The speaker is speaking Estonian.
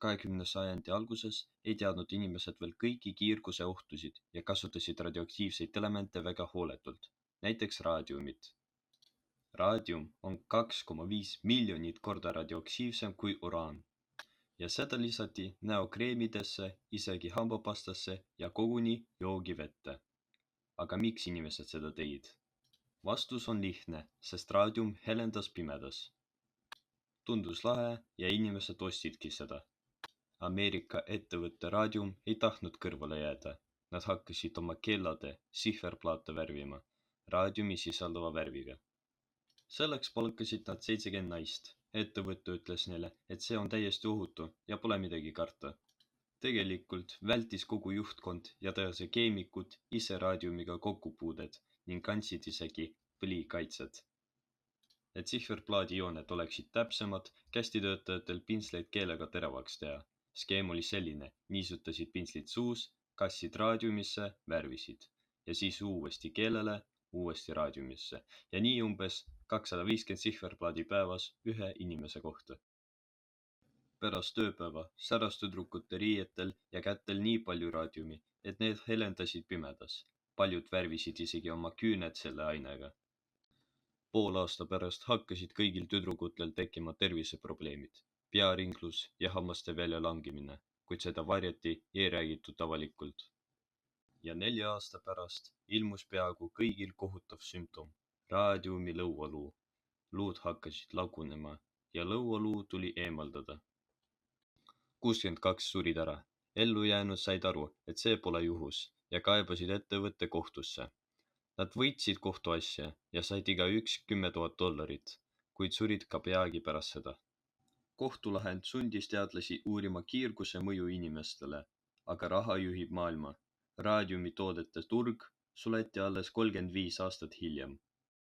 20. sajandi alguses ei teadnud inimesed veel kõiki kiirguse ohtusid ja kasutasid radioaktiivseid elemente väga hooletult, näiteks raadiumit. Raadium on 2,5 miljonit korda radioaktiivsem kui uraan ja seda lisati näokreemidesse, isegi hambapastasse ja koguni joogivette. Aga miks inimesed seda tegid? Vastus on lihtne, sest raadium helendas pimedas. Tundus lahe ja inimesed ostidki seda. Ameerika ettevõtte Radium ei tahtnud kõrvale jääda. Nad hakkasid oma kellade sihverplaate värvima raadiumi sisaldava värviga. Selleks palkasid nad 70 naist. Ettevõte ütles neile, et see on täiesti ohutu ja pole midagi karta. Tegelikult vältis kogu juhtkond ja tehase keemikud ise raadiumiga kokkupuuded ning kandsid isegi põlikaitsed. Et sihverplaadi jooned oleksid täpsemad, kästi töötajatel pintsleid keelega teravaks teha. Skeem oli selline, niisutasid pintslid suus, kassid raadiumisse, värvisid ja siis uuesti keelele, uuesti raadiumisse ja nii umbes 250 sihverplaadi päevas ühe inimese kohta. Pärast tööpäeva säras tüdrukute riietel ja kätel nii palju raadiumi, et need helendasid pimedas. Paljud värvisid isegi oma küüned selle ainega. Pool aasta pärast hakkasid kõigil tüdrukutel tekkima terviseprobleemid, pearinglus ja hammaste väljalangimine, kuid seda varjati ei räägitud avalikult. Ja 4 aasta pärast ilmus peaaegu kõigil kohutav sümptom, raadiumi lõualuu. Luud hakkasid lagunema ja lõualuu tuli eemaldada. 62 surid ära. Ellujäänud said aru, et see pole juhus ja kaebasid ettevõtte kohtusse. Nad võitsid kohtuasja ja said igaüks $10,000, kuid surid ka peagi pärast seda. Kohtulahend sundis teadlasi uurima kiirguse mõju inimestele, aga raha juhib maailma. Raadiumitoodete turg suleti alles 35 aastat hiljem.